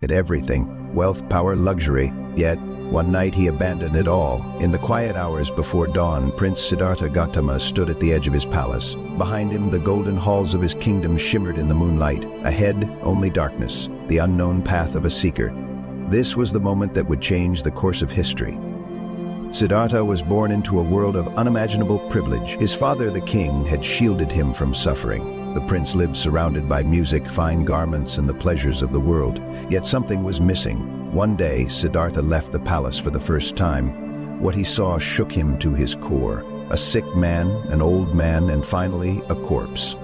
had everything, wealth, power, luxury, yet one night he abandoned it all. In the quiet hours before dawn, Prince Siddhartha Gautama stood at the edge of his palace. Behind him, the golden halls of his kingdom shimmered in the moonlight. Ahead, only darkness, the unknown path of a seeker. This was the moment that would change the course of history. Siddhartha was born into a world of unimaginable privilege. His father, the king, had shielded him from suffering. The prince lived surrounded by music, fine garments, and the pleasures of the world. Yet something was missing. One day, Siddhartha left the palace for the first time. What he saw shook him to his core. A sick man, an old man, and finally, a corpse.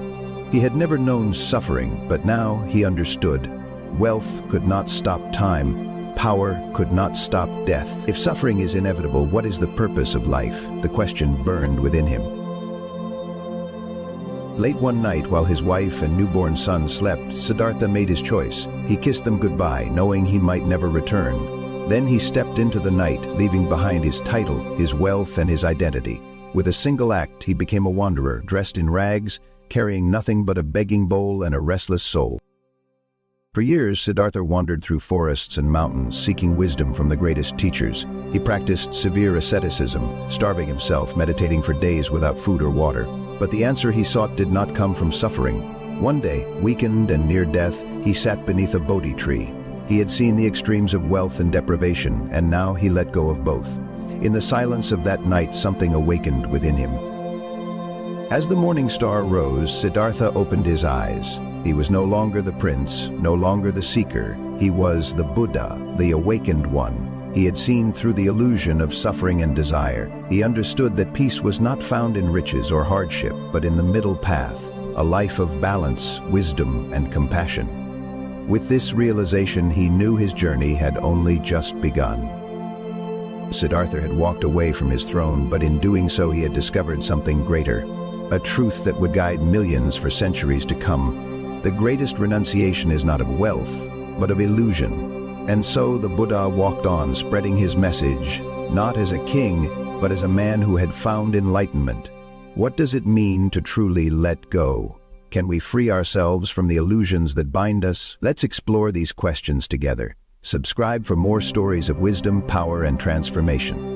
He had never known suffering, but now he understood. Wealth could not stop time. Power could not stop death. If suffering is inevitable, what is the purpose of life? The question burned within him. Late one night, while his wife and newborn son slept, Siddhartha made his choice. He kissed them goodbye, knowing he might never return. Then he stepped into the night, leaving behind his title, his wealth, and his identity. With a single act, he became a wanderer, dressed in rags, carrying nothing but a begging bowl and a restless soul. For years, Siddhartha wandered through forests and mountains, seeking wisdom from the greatest teachers. He practiced severe asceticism, starving himself, meditating for days without food or water. But the answer he sought did not come from suffering. One day, weakened and near death, he sat beneath a Bodhi tree. He had seen the extremes of wealth and deprivation, and now he let go of both. In the silence of that night, something awakened within him. As the morning star rose, Siddhartha opened his eyes. He was no longer the prince, no longer the seeker. He was the Buddha, the awakened one. He had seen through the illusion of suffering and desire. He understood that peace was not found in riches or hardship, but in the middle path, a life of balance, wisdom, and compassion. With this realization, he knew his journey had only just begun. Siddhartha had walked away from his throne, but in doing so he had discovered something greater, a truth that would guide millions for centuries to come. The greatest renunciation is not of wealth, but of illusion. And so the Buddha walked on, spreading his message, not as a king, but as a man who had found enlightenment. What does it mean to truly let go? Can we free ourselves from the illusions that bind us? Let's explore these questions together. Subscribe for more stories of wisdom, power, and transformation.